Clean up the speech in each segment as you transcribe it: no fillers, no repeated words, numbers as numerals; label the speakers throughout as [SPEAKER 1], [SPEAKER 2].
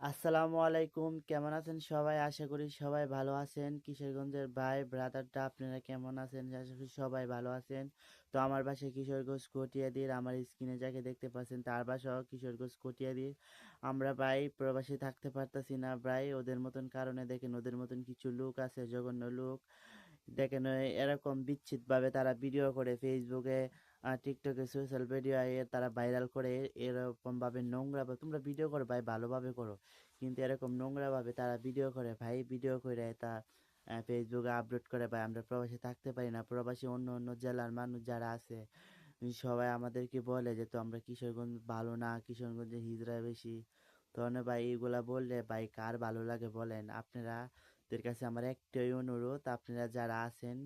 [SPEAKER 1] আসসালামু আলাইকুম, কেমন আছেন সবাই? আশা করি সবাই ভালো আছেন। কিশোরগঞ্জের ভাই ব্রাদারটা আপনারা কেমন আছেন? আশা করি সবাই ভালো আছেন। তো আমার বাসা কিশোরগঞ্জ কটিয়াদীর, আমার স্ক্রিনে যাকে দেখতে পাচ্ছেন তার বাসাও কিশোরগঞ্জ কটিয়াদীর। আমরা ভাই প্রবাসী থাকতে পারতাছি না ভাই, ওদের মতন কারণে। দেখেন ওদের মতন কিছু লোক আছে, জঘন্য লোক। দেখেন এরকম বিচ্ছিতভাবে তারা ভিডিও করে ফেসবুকে, টিকটকে, সোশ্যাল মিডিয়ায় তারা ভাইরাল করে। এরকম ভাবে নোংরা তোমরা ভিডিও করো ভাই, ভালোভাবে করো, কিন্তু এরকম নোংরা ভাবে তারা ভিডিও করে ভাই। ভিডিও করে তা ফেসবুকে আপলোড করে ভাই। আমরা প্রবাসী থাকতে পারি না। প্রবাসী অন্য অন্য জেলার মানুষ যারা আছে সবাই আমাদেরকে বলে যে তো আমরা কিশোরগঞ্জ ভালো না, কিশোরগঞ্জে হিজড়া বেশি। তখন ভাই এইগুলা বললে ভাই কার ভালো লাগে বলেন? আপনারা দের কাছে আমার একটাই অনুরোধ, আপনারা যারা আছেন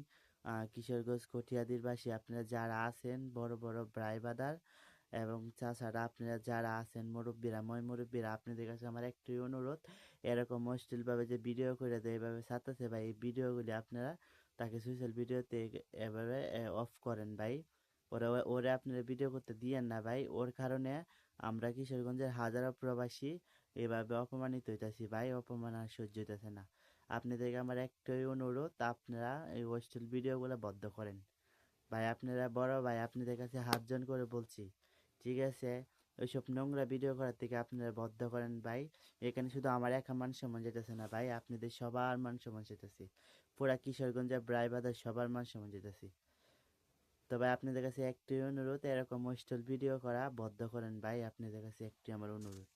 [SPEAKER 1] কিশোরগঞ্জ কটিয়াদীর বাসী, আপনারা যারা আছেন বড় বড় ভাই বাদার এবং চাচারা, আপনারা যারা আছেন মুরব্বীরা, মুরব্বীরা, আপনাদের কাছে আমার একটাই অনুরোধ, এরকম অশ্লীলভাবে যে ভিডিও করে দেয় এভাবে ছাড়তেছে ভাই, এই ভিডিওগুলি আপনারা তাকে সোশ্যাল ভিডিওতে এভাবে অফ করেন ভাই। ওরা ওরে আপনারা ভিডিও করতে দিয়েন না ভাই। ওর কারণে আমরা কিশোরগঞ্জের হাজারো প্রবাসী এভাবে অপমানিত হইতাছি ভাই। অপমান আর সহ্য হইতেছে না। আপনাদেরকে আমার একটাই অনুরোধ, আপনারা এই অশ্লীল ভিডিওগুলো বন্ধ করেন ভাই। আপনারা বড় ভাই, আপনাদের কাছে হাত জোড় করে বলছি, ঠিক আছে? ওইসব নোংরা ভিডিও করার থেকে আপনারা বদ্ধ করেন ভাই। এখানে শুধু আমার একা মান সম্মান যেতেছে না ভাই, আপনাদের সবার মান সম্মান যেতেছে। পুরা কিশোরগঞ্জের ব্রাইবাদার সবার মান সম্মান যেতেছি। তো ভাই আপনাদের কাছে একটি অনুরোধ, এরকম অশ্লীল ভিডিও করা বদ্ধ করেন ভাই, আপনাদের কাছে একটি আমার অনুরোধ।